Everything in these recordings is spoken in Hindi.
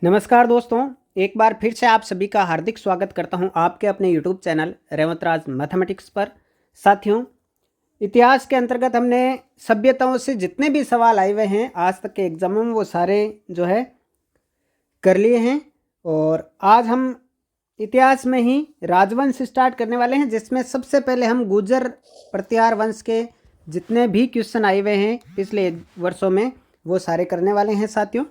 नमस्कार दोस्तों, एक बार फिर से आप सभी का हार्दिक स्वागत करता हूं आपके अपने यूट्यूब चैनल रेवंतराज मैथमेटिक्स पर। साथियों, इतिहास के अंतर्गत हमने सभ्यताओं से जितने भी सवाल आए हुए हैं आज तक के एग्जामों में वो सारे जो है कर लिए हैं। और आज हम इतिहास में ही राजवंश स्टार्ट करने वाले हैं, जिसमें सबसे पहले हम गुर्जर प्रतिहार वंश के जितने भी क्वेश्चन आए हुए हैं पिछले वर्षों में वो सारे करने वाले हैं साथियों।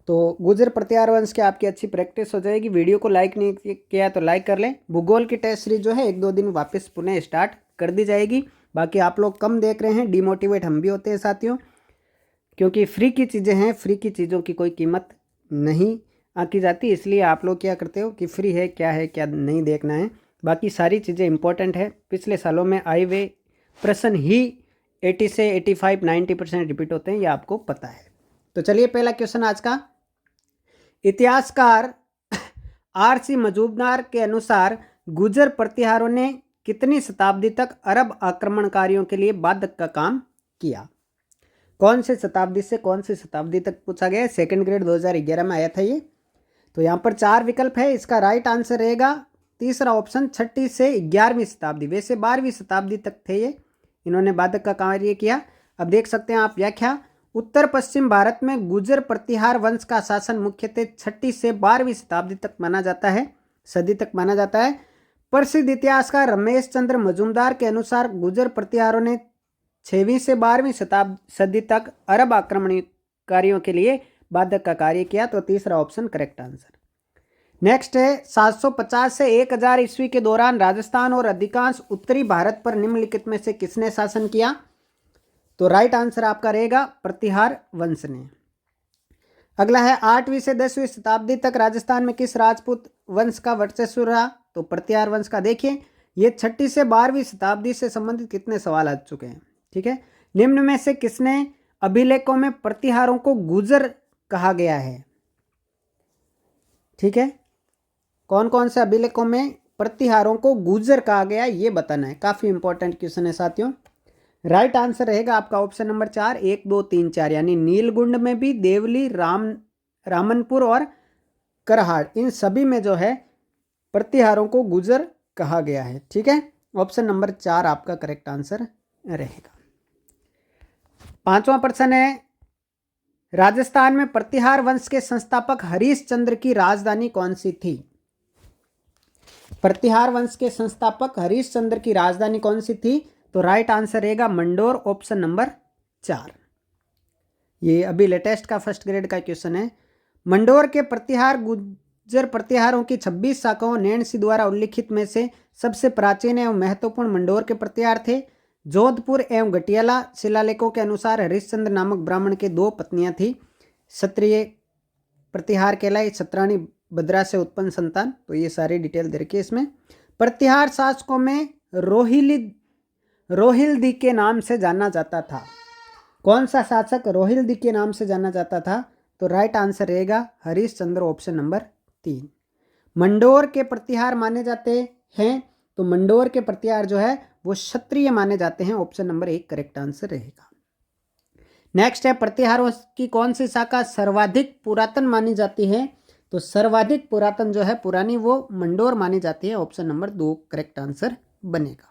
तो गुर्जर प्रतिहार वंश की आपकी अच्छी प्रैक्टिस हो जाएगी। वीडियो को लाइक नहीं किया तो लाइक कर लें। भूगोल की टेस्ट सीरीज जो है 1-2 दिन वापस पुनः स्टार्ट कर दी जाएगी। बाकी आप लोग कम देख रहे हैं, डिमोटिवेट हम भी होते हैं साथियों, क्योंकि फ्री की चीज़ें हैं, फ्री की चीज़ों की कोई कीमत नहीं आंकी जाती। इसलिए आप लोग क्या करते हो कि फ्री है क्या नहीं देखना है। बाकी सारी चीज़ें इंपॉर्टेंट है। पिछले सालों में आए हुए प्रश्न ही 80 से 85-90% रिपीट होते हैं, ये आपको पता है। तो चलिए पहला क्वेश्चन आज का। इतिहासकार आर.सी. मजूमदार के अनुसार गुर्जर प्रतिहारों ने कितनी शताब्दी तक अरब आक्रमणकारियों के लिए बाधक का काम किया? कौन से शताब्दी से कौन सी शताब्दी तक पूछा गया है। सेकंड ग्रेड 2011 में आया था ये। तो यहाँ पर 4 विकल्प है। इसका राइट आंसर रहेगा तीसरा ऑप्शन, 6ठी से 11वीं शताब्दी। वैसे 12वीं शताब्दी तक थे ये, इन्होंने बाधक का कार्य किया। अब देख सकते हैं आप व्याख्या। उत्तर पश्चिम भारत में गुर्जर प्रतिहार वंश का शासन मुख्यतः 6ठी से 12वीं शताब्दी तक माना जाता है, सदी तक माना जाता है। प्रसिद्ध इतिहासकार रमेश चंद्र मजूमदार के अनुसार गुर्जर प्रतिहारों ने 6वीं से 12वीं सदी तक अरब आक्रमणकारियों के लिए बाधक का कार्य किया। तो तीसरा ऑप्शन करेक्ट आंसर। नेक्स्ट है 750 से 1000 ईस्वी के दौरान राजस्थान और अधिकांश उत्तरी भारत पर निम्नलिखित में से किसने शासन किया? तो राइट आंसर आपका रहेगा प्रतिहार वंश ने। अगला है 8वीं से 10वीं शताब्दी तक राजस्थान में किस राजपूत वंश का वर्चस्व रहा? तो प्रतिहार वंश का। देखिए ये 6ठी से 12वीं शताब्दी से संबंधित कितने सवाल आ चुके हैं। ठीक है, निम्न में से किसने अभिलेखों में प्रतिहारों को गुर्जर कहा गया है? ठीक है, कौन कौन से अभिलेखों में प्रतिहारों को गुर्जर कहा गया ये बताना है। काफी इंपॉर्टेंट क्वेश्चन है साथियों। राइट आंसर रहेगा आपका ऑप्शन नंबर 4, 1, 2, 3, 4। यानी नीलगुंड में भी, देवली, रामनपुर और करहाड़, इन सभी में जो है प्रतिहारों को गुर्जर कहा गया है। ठीक है, ऑप्शन नंबर 4 आपका करेक्ट आंसर रहेगा। 5वां प्रश्न है, राजस्थान में प्रतिहार वंश के संस्थापक हरिश्चंद्र की राजधानी कौन सी थी? प्रतिहार वंश के संस्थापक हरिश्चंद्र की राजधानी कौन सी थी? तो राइट आंसर रहेगा मंडोर, ऑप्शन नंबर 4। ये अभी लेटेस्ट का फर्स्ट ग्रेड का क्वेश्चन है। मंडोर के प्रतिहार गुर्जर प्रतिहारों की 26 शाखाओं नैणसी द्वारा उल्लिखित में से सबसे प्राचीन एवं महत्वपूर्ण मंडोर के प्रतिहार थे। जोधपुर एवं घटियाला शिलालेखों के अनुसार हरिश्चंद्र नामक ब्राह्मण के 2 पत्नियां थी। क्षत्रिय प्रतिहार कहलाई, छत्राणी भद्रा से उत्पन्न संतान। तो ये सारी डिटेल दे रखी है इसमें। प्रतिहार शासकों में रोहिल्दी के नाम से जाना जाता था। कौन सा शासक रोहिल्दी के नाम से जाना जाता था? तो राइट आंसर रहेगा हरिश्चंद्र, ऑप्शन नंबर 3। मंडोर के प्रतिहार माने जाते हैं, तो मंडोर के प्रतिहार जो है वो क्षत्रिय माने जाते हैं। ऑप्शन नंबर 1 करेक्ट आंसर रहेगा। नेक्स्ट है, प्रतिहारों की कौन सी शाखा सर्वाधिक पुरातन मानी जाती है? तो सर्वाधिक पुरातन जो है पुरानी वो मंडोर मानी जाती है। ऑप्शन नंबर 2 करेक्ट आंसर बनेगा।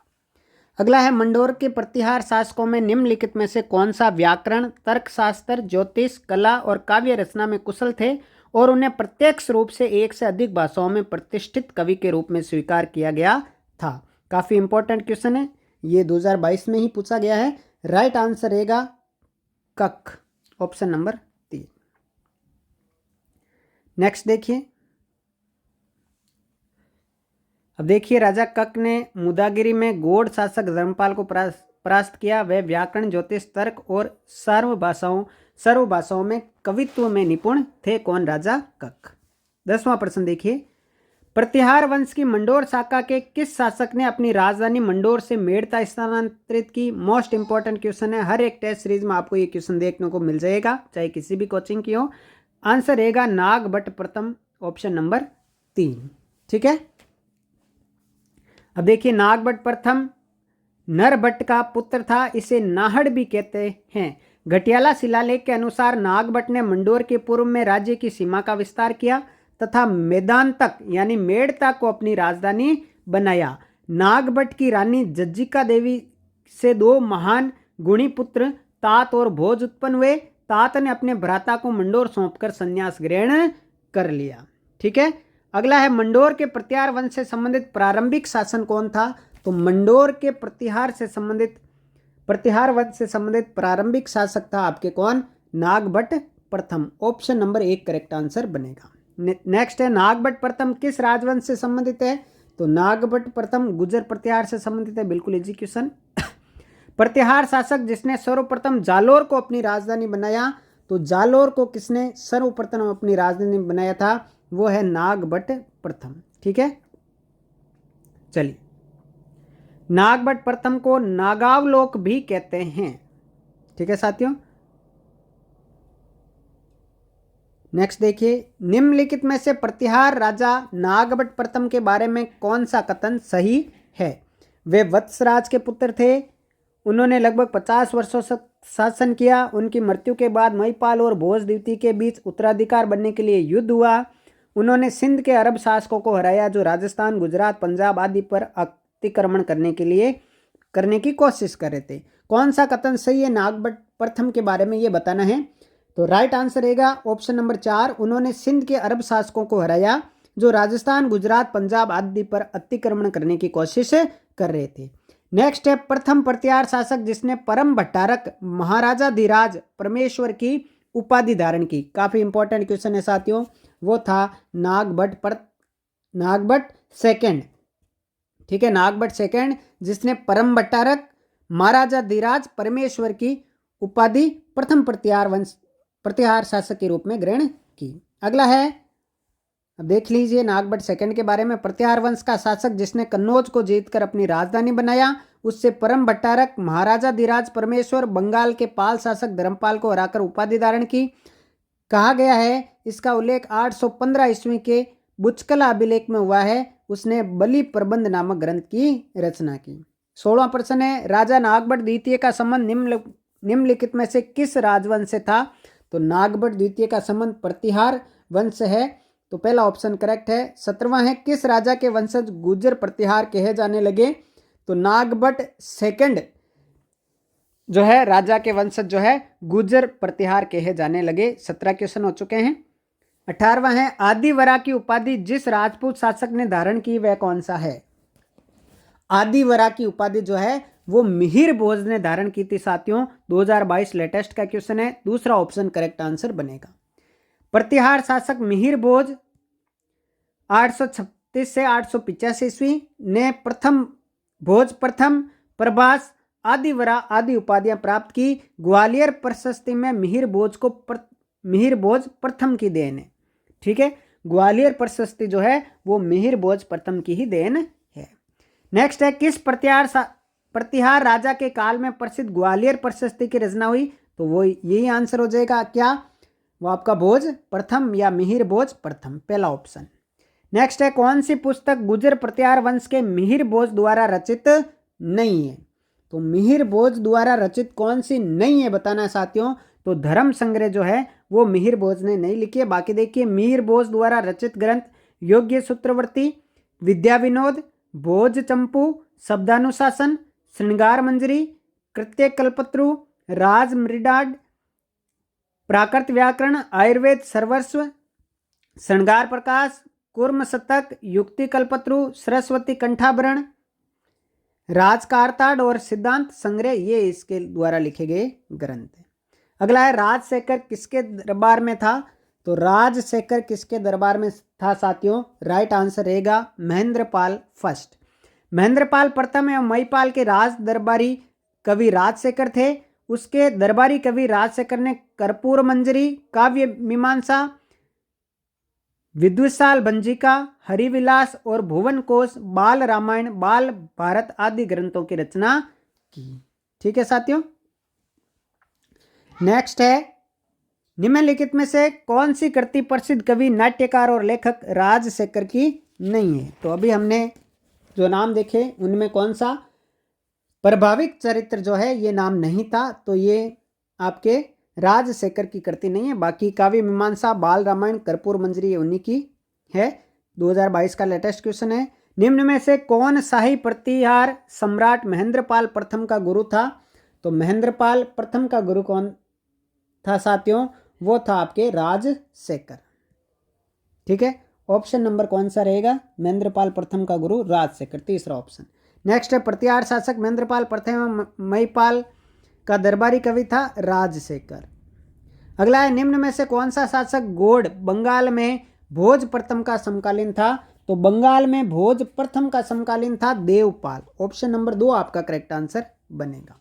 अगला है, मंडोर के प्रतिहार शासकों में निम्नलिखित में से कौन सा व्याकरण, तर्कशास्त्र, ज्योतिष, कला और काव्य रचना में कुशल थे और उन्हें प्रत्यक्ष रूप से एक से अधिक भाषाओं में प्रतिष्ठित कवि के रूप में स्वीकार किया गया था? काफी इंपॉर्टेंट क्वेश्चन है, ये 2022 में ही पूछा गया है। राइट आंसर रहेगा कक, ऑप्शन नंबर 3। नेक्स्ट देखिए। अब देखिए, राजा कक ने मुदागिरी में गौड़ शासक धर्मपाल को परास्त किया। वह व्याकरण, ज्योतिष, तर्क और सर्व भाषाओं में कवित्व में निपुण थे। कौन? राजा कक। 10वां प्रश्न देखिए। प्रतिहार वंश की मंडोर शाखा के किस शासक ने अपनी राजधानी मंडोर से मेड़ता स्थानांतरित की? मोस्ट इंपॉर्टेंट क्वेश्चन है। हर एक टेस्ट सीरीज में आपको ये क्वेश्चन देखने को मिल जाएगा, चाहे किसी भी कोचिंग की हो। आंसर रहेगा नागभट्ट प्रथम, ऑप्शन नंबर 3। ठीक है, अब देखिए, नागभट्ट प्रथम नरभट्ट का पुत्र था, इसे नाहड़ भी कहते हैं। घटियाला शिलालेख के अनुसार नागभट्ट ने मंडोर के पूर्व में राज्य की सीमा का विस्तार किया तथा मेदांतक यानी मेड़ता को अपनी राजधानी बनाया। नागभट्ट की रानी जज्जिका देवी से 2 महान गुणी पुत्र तात और भोज उत्पन्न हुए। तात ने अपने भ्राता को मंडोर सौंपकर संन्यास ग्रहण कर लिया। ठीक है, अगला है मंडोर के प्रतिहार वंश से संबंधित प्रारंभिक शासन कौन था? तो मंडोर के प्रतिहार वंश से संबंधित प्रारंभिक शासक था आपके कौन? नागभट्ट प्रथम। ऑप्शन नंबर 1 करेक्ट आंसर बनेगा। नेक्स्ट है नागभट्ट प्रथम किस राजवंश से संबंधित है? तो नागभट्ट प्रथम गुर्जर प्रतिहार से संबंधित है। बिल्कुल इजी क्वेश्चन। प्रतिहार शासक जिसने सर्वप्रथम जालोर को अपनी राजधानी बनाया, तो जालोर को किसने सर्वप्रथम अपनी राजधानी बनाया था? वो है नागभट्ट प्रथम। ठीक है, चलिए, नागभट्ट प्रथम को नागावलोक भी कहते हैं। ठीक है साथियों, नेक्स्ट देखिए, निम्नलिखित में से प्रतिहार राजा नागभट्ट प्रथम के बारे में कौन सा कथन सही है? वे वत्सराज के पुत्र थे। उन्होंने लगभग 50 वर्षों तक शासन किया। उनकी मृत्यु के बाद महिपाल और भोज द्वितीय के बीच उत्तराधिकार बनने के लिए युद्ध हुआ। उन्होंने सिंध के अरब शासकों को हराया जो राजस्थान, गुजरात, पंजाब आदि पर अतिक्रमण करने की कोशिश कर रहे थे। कौन सा कथन सही है नागभट्ट प्रथम के बारे में, ये बताना है। तो राइट आंसर रहेगा ऑप्शन नंबर 4। उन्होंने सिंध के अरब शासकों को हराया जो राजस्थान, गुजरात, पंजाब आदि पर अतिक्रमण करने की कोशिश कर रहे थे। नेक्स्ट है प्रथम प्रतिहार शासक जिसने परम भट्टारक महाराजाधिराज परमेश्वर की उपाधि धारण की। काफी इंपॉर्टेंट क्वेश्चन है साथियों। वो था नागभट्ट सेकंड। ठीक है, नागभट्ट सेकंड जिसने परम भट्टारक महाराजाधिराज परमेश्वर की उपाधि प्रथम प्रतिहार शासक के रूप में ग्रहण की। अगला है, अब देख लीजिए नागभट्ट सेकंड के बारे में। प्रतिहार वंश का शासक जिसने कन्नौज को जीतकर अपनी राजधानी बनाया, उससे परम भट्टारक महाराजाधिराज परमेश्वर बंगाल के पाल शासक धर्मपाल को हराकर उपाधि धारण की। कहा गया है इसका उल्लेख 815 ईस्वी के बुचकला अभिलेख में हुआ है। उसने बलि प्रबंध नामक ग्रंथ की रचना की। 16वां प्रश्न है, राजा नागभट्ट द्वितीय का संबंध निम्नलिखित में से किस राजवंश से था? तो नागभट्ट द्वितीय का संबंध प्रतिहार वंश है। तो पहला ऑप्शन करेक्ट है। 17वां है, किस राजा के वंशज गुर्जर प्रतिहार कहे जाने लगे? तो नागभट्ट सेकंड जो है राजा के वंशज जो है गुर्जर प्रतिहार कहे जाने लगे। 17 क्वेश्चन हो चुके हैं। 18वां है, आदिवरा की उपाधि जिस राजपूत शासक ने धारण की वह कौन सा है? आदिवरा की उपाधि जो है वो मिहिर भोज ने धारण की थी साथियों। 2022 लेटेस्ट का क्वेश्चन है। दूसरा ऑप्शन करेक्ट आंसर बनेगा। प्रतिहार शासक मिहिर भोज 836 से 885 ईस्वी ने भोज प्रथम, प्रभास, आदिवरा आदि उपाधियां प्राप्त की। ग्वालियर प्रशस्ति में मिहिर भोज प्रथम की देन है। ठीक है, ग्वालियर प्रशस्ति जो है वो मिहिर भोज प्रथम की ही देन है। नेक्स्ट है, किस प्रतिहार राजा के काल में प्रसिद्ध ग्वालियर प्रशस्ति की रचना हुई? तो वो यही आंसर हो जाएगा। क्या वो आपका भोज प्रथम या मिहिर भोज प्रथम, पहला ऑप्शन। नेक्स्ट है, कौन सी पुस्तक गुर्जर प्रतिहार वंश के मिहिर भोज द्वारा रचित नहीं है? तो मिहिर भोज द्वारा रचित कौन सी नहीं है बताना है साथियों। तो धर्म संग्रह जो है वो मिहिर भोज ने नहीं लिखी है। बाकी देखिए, मिहिर भोज द्वारा रचित ग्रंथ योग्य सूत्रवर्ती, विद्या विनोद, भोज चंपू, शब्दानुशासन, श्रृंगार मंजरी, कृत्य कल्पत्रु, राज मृडाड, प्राकृत व्याकरण, आयुर्वेद सर्वस्व, श्रृंगार प्रकाश, कुर्म शतक, युक्ति कल्पत्रु, सरस्वती कंठाभरण, राजकारताड़ और सिद्धांत संग्रह, ये इसके द्वारा लिखे गए ग्रंथ हैं। अगला है, राजशेखर किसके दरबार में था? तो राजशेखर किसके दरबार में था साथियों? राइट आंसर रहेगा महेंद्रपाल फर्स्ट। महेंद्रपाल प्रथम एवं महिपाल के राज दरबारी कवि राजशेखर थे। उसके दरबारी कवि राजशेखर ने कर्पूर मंजरी, काव्य मीमांसा, विद्वशाल भंजिका, हरिविलास और भुवन कोश, बाल रामायण, बाल भारत आदि ग्रंथों की रचना की। ठीक है साथियों। नेक्स्ट है, निम्नलिखित में से कौन सी कृति प्रसिद्ध कवि, नाट्यकार और लेखक राजशेखर की नहीं है? तो अभी हमने जो नाम देखे उनमें कौन सा प्रभाविक चरित्र जो है ये नाम नहीं था। तो ये आपके राजशेखर की कृति नहीं है। बाकी काव्य मीमांसा, बाल रामायण, कर्पूर मंजरी ये उन्हीं की है। 2022 का लेटेस्ट क्वेश्चन है। निम्न में से कौन शाही प्रतिहार सम्राट महेंद्रपाल प्रथम का गुरु था? तो महेंद्रपाल प्रथम का गुरु कौन था साथियों? वो था आपके राजशेखर। ठीक है, ऑप्शन नंबर कौन सा रहेगा? महेंद्रपाल प्रथम का गुरु राजशेखर, तीसरा ऑप्शन। नेक्स्ट है प्रतिहार शासक महेंद्रपाल प्रथम महिपाल का दरबारी कवि था राजशेखर। अगला है, निम्न में से कौन सा शासक गौड़ बंगाल में भोज प्रथम का समकालीन था? तो बंगाल में भोज प्रथम का समकालीन था देवपाल। ऑप्शन नंबर 2 आपका करेक्ट आंसर बनेगा।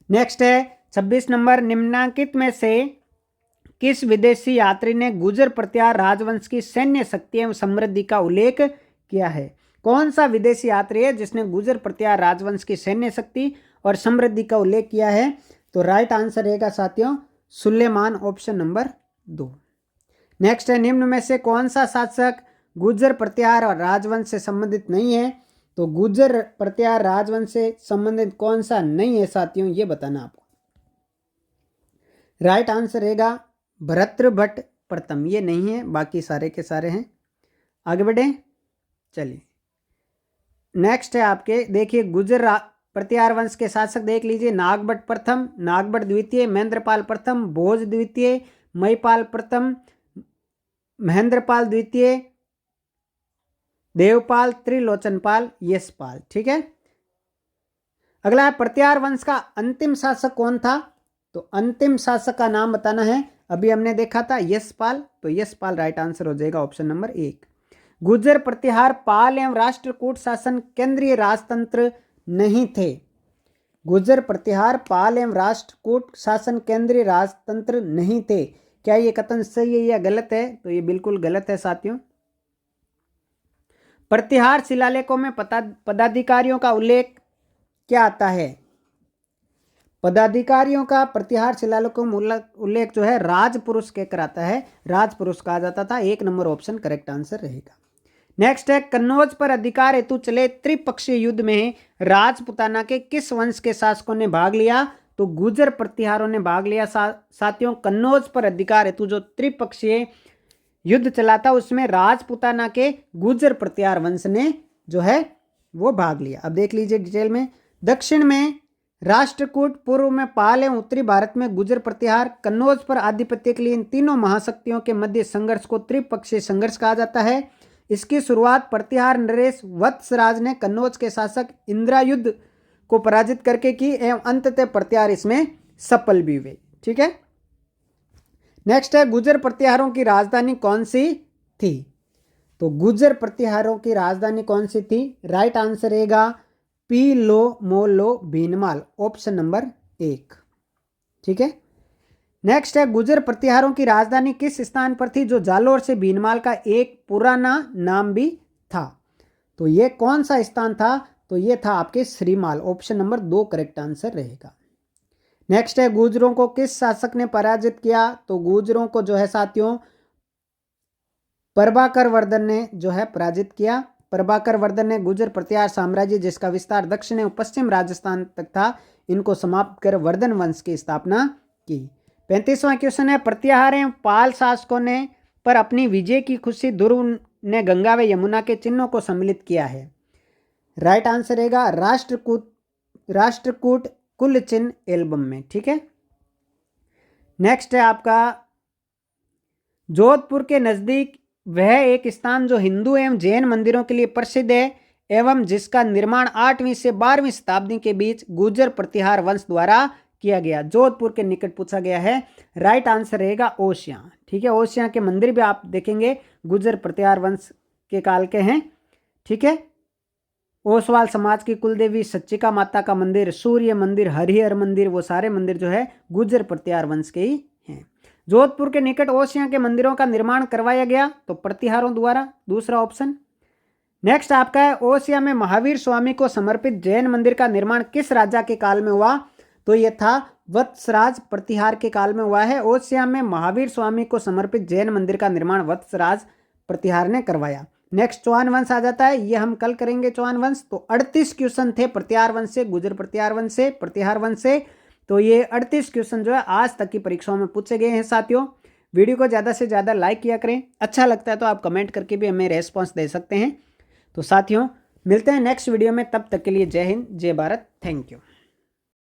नेक्स्ट है 26 नंबर, निम्नांकित में से किस विदेशी यात्री ने गुर्जर प्रतिहार राजवंश की सैन्य शक्ति एवं समृद्धि का उल्लेख किया है? कौन सा विदेशी यात्री है जिसने गुर्जर प्रतिहार राजवंश की सैन्य शक्ति और समृद्धि का उल्लेख किया है? तो राइट आंसर रहेगा साथियों सुलेमान, ऑप्शन नंबर 2। नेक्स्ट है, निम्न में से कौन सा शासक गुर्जर प्रतिहार और राजवंश से संबंधित नहीं है? तो गुर्जर प्रतिहार राजवंश से संबंधित कौन सा नहीं है साथियों, ये बताना आपको। राइट आंसर रहेगा भरतृभट्ट प्रथम, ये नहीं है, बाकी सारे के सारे हैं। आगे बढ़े, चलिए नेक्स्ट है आपके, देखिए गुर्जर प्रतिहार वंश के शासक देख लीजिए, नागभट्ट प्रथम, नागभट्ट द्वितीय, महेंद्रपाल प्रथम, भोज द्वितीय, महिपाल प्रथम, महेंद्रपाल द्वितीय, देवपाल, त्रिलोचनपाल, यशपाल। ठीक है, अगला है प्रतिहार वंश का अंतिम शासक कौन था? तो अंतिम शासक का नाम बताना है। अभी हमने देखा था यशपाल, तो यशपाल राइट आंसर हो जाएगा, ऑप्शन नंबर 1। गुर्जर प्रतिहार पाल एवं राष्ट्रकूट शासन केंद्रीय राजतंत्र नहीं थे। गुर्जर प्रतिहार पाल एवं राष्ट्रकूट शासन केंद्रीय राजतंत्र नहीं थे। क्या ये कथन सही है या गलत है? तो ये बिल्कुल गलत है साथियों। प्रतिहार शिलालेखों में पदाधिकारियों का उल्लेख क्या आता है? पदाधिकारियों का प्रतिहार शिलालेखों में उल्लेख जो है राजपुरुष कहकर आता है, राजपुरुष कहा जाता था। 1 नंबर ऑप्शन करेक्ट आंसर रहेगा। नेक्स्ट है, कन्नौज पर अधिकार हेतु चले त्रिपक्षीय युद्ध में राजपुताना के किस वंश के शासकों ने भाग लिया? तो गुर्जर प्रतिहारों ने भाग लिया साथियों। कन्नौज पर अधिकार हेतु जो त्रिपक्षीय युद्ध चला था उसमें राजपुताना के गुर्जर प्रतिहार वंश ने जो है वो भाग लिया। अब देख लीजिए डिटेल में, दक्षिण में राष्ट्रकूट, पूर्व में पाल एवं उत्तरी भारत में गुर्जर प्रतिहार। कन्नौज पर आधिपत्य के लिए इन तीनों महाशक्तियों के मध्य संघर्ष को त्रिपक्षीय संघर्ष कहा जाता है। इसकी शुरुआत प्रतिहार नरेश वत्सराज ने कन्नौज के शासक इंद्रायुध को पराजित करके की एवं अंततः प्रतिहार इसमें सफल भी हुए। ठीक है, नेक्स्ट है, गुर्जर प्रतिहारों की राजधानी कौन सी थी? तो गुर्जर प्रतिहारों की राजधानी कौन सी थी? राइट आंसर रहेगा पीलो मोलो भीनमाल, ऑप्शन नंबर 1। ठीक है, नेक्स्ट है, गुर्जर प्रतिहारों की राजधानी किस स्थान पर थी जो जालोर से भीनमाल का एक पुराना नाम भी था? तो ये कौन सा स्थान था? तो ये था आपके Shrimal, option number 2 correct answer रहेगा। नेक्स्ट है, गुर्जरों को किस शासक ने पराजित किया? तो गुर्जरों को जो है साथियों प्रभाकर वर्धन ने जो है पराजित किया। प्रभाकर वर्धन ने गुर्जर प्रतिहार साम्राज्य जिसका विस्तार दक्षिण एवं पश्चिम राजस्थान तक था, इनको समाप्त कर वर्धन वंश की स्थापना की। 35वां क्वेश्चन है, प्रतिहार एवं पाल शासकों ने पर अपनी विजय की खुशी ध्रुव ने गंगा व यमुना के चिन्हों को सम्मिलित किया है। राइट आंसर रहेगा राष्ट्रकूट कुल चिन्ह एल्बम में। ठीक है, नेक्स्ट है आपका, जोधपुर के नजदीक वह एक स्थान जो हिंदू एवं जैन मंदिरों के लिए प्रसिद्ध है एवं जिसका निर्माण 8वीं से 12वीं शताब्दी के बीच गुर्जर प्रतिहार वंश द्वारा किया गया। जोधपुर के निकट पूछा गया है। राइट आंसर रहेगा ओसियां। ठीक है, ओसियां के मंदिर भी आप देखेंगे गुर्जर प्रतिहार वंश के काल के हैं। ठीक है, ओसवाल समाज की कुलदेवी सच्चिका माता का मंदिर, सूर्य मंदिर, हरिहर मंदिर, वो सारे मंदिर जो है गुर्जर प्रतिहार वंश के ही हैं। जोधपुर के निकट ओसियां के मंदिरों का निर्माण करवाया गया तो प्रतिहारों द्वारा, दूसरा ऑप्शन। नेक्स्ट आपका है, ओसिया में महावीर स्वामी को समर्पित जैन मंदिर का निर्माण किस राजा के काल में हुआ? तो यह था वत्सराज प्रतिहार के काल में हुआ है। ओसिया में महावीर स्वामी को समर्पित जैन मंदिर का निर्माण वत्सराज प्रतिहार ने करवाया। नेक्स्ट चौहान वंश आ जाता है, ये हम कल करेंगे चौहान वंश। तो 38 क्वेश्चन थे प्रतिहार वंश से, गुर्जर प्रतिहार वंश से, प्रतिहार वंश से। तो ये 38 क्वेश्चन जो है आज तक की परीक्षाओं में पूछे गए हैं साथियों। वीडियो को ज़्यादा से ज़्यादा लाइक किया करें, अच्छा लगता है तो आप कमेंट करके भी हमें रेस्पॉन्स दे सकते हैं। तो साथियों मिलते हैं नेक्स्ट वीडियो में, तब तक के लिए जय हिंद जय भारत, थैंक यू।